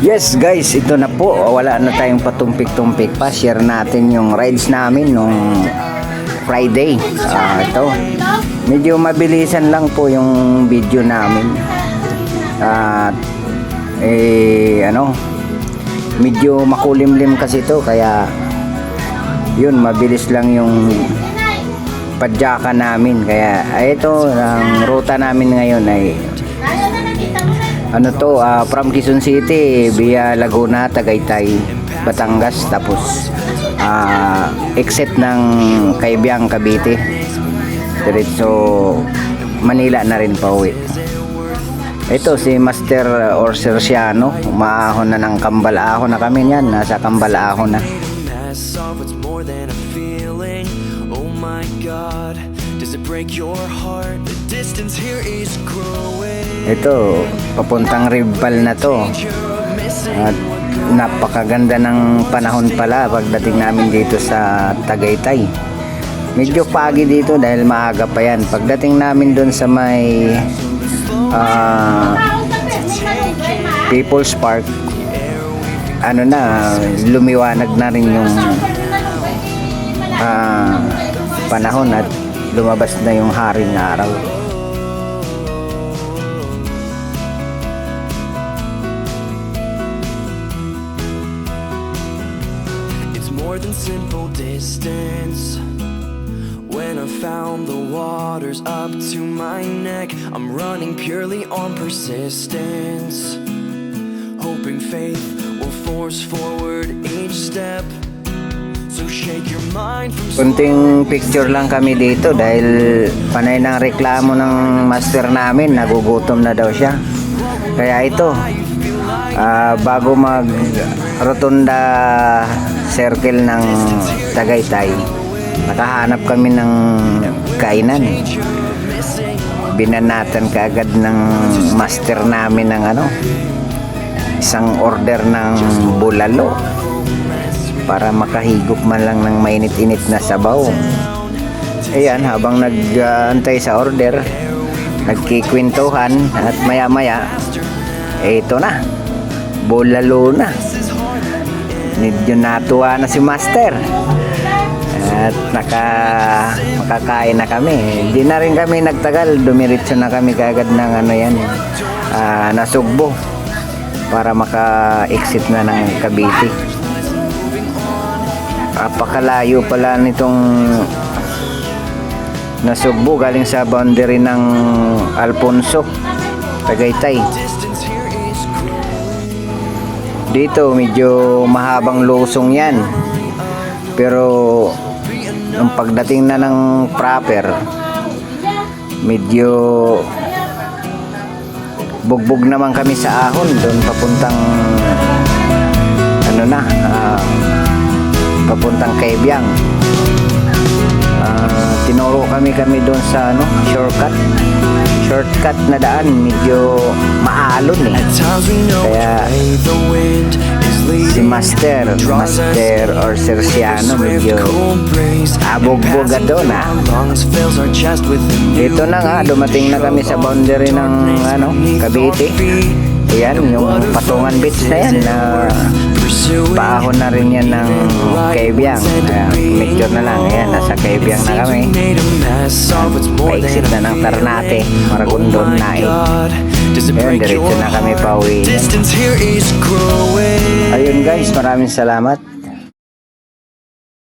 Yes guys, ito na po. Wala na tayong patumpik-tumpik pa. Share natin yung rides namin nung Friday. Ito. Medyo mabilisan lang po yung video namin. At medyo makulimlim kasi ito, kaya yun, mabilis lang yung padyakan namin. Kaya ito, ang ruta namin ngayon ay from Quezon City via Laguna, Tagaytay, Batangas, tapos exit ng Cabiang, Cavite, diretso Manila na rin pauwi. Ito si Master or Serciano, umaahon na ng Cambalahon na kami niyan, nasa Cambalahon na. Ito, papuntang Rival na to. At napakaganda ng panahon pala pagdating namin dito sa Tagaytay. Medyo pagi dito dahil maaga pa yan. Pagdating namin doon sa may People's Park, lumiwanag na rin yung panahon at lumabas na yung haring araw. It's more than simple distance. When I found the waters up to my neck, I'm running purely on persistence, hoping faith will force forward each step. So shake your mind from Kunting picture lang kami dito dahil panay ng reklamo ng master namin, nagugutom na daw siya. Kaya ito, bago mag rotunda circle ng Tagaytay, nakahanap kami ng kainan. Binanatan kaagad ng master namin ng isang order ng bulalo para makahigop man lang ng mainit-init na sabaw. Ayan, habang nag-antay sa order, nagkikwentuhan, at maya-maya ito na, bulalo na. Medyo natuwa na si master at makakain na kami. Hindi na rin kami nagtagal, dumiretso na kami kaagad ng Nasugbo para maka-exit na ng Cavite. Apakalayo pala nitong Nasugbo, galing sa boundary ng Alfonso, Tagaytay. Dito medyo mahabang lusong yan, pero nung pagdating na ng proper, medyo bugbog naman kami sa ahon doon papuntang papuntang Cabiang. Tinuro kami doon sa shortcut na daan, medyo maalon kaya si Master or Serciano medyo abog-boga doon. Ito na nga, dumating na kami sa boundary ng Cavite. Ayan, yung Patungan Beach na yan, paahon na rin yan ng Cabiang. Picture na lang, ayan, nasa Cabiang na kami. Pa-exit na ng Ternate, Maragondon na Ayan, diretso na kami pauwi. Ayun guys, maraming salamat.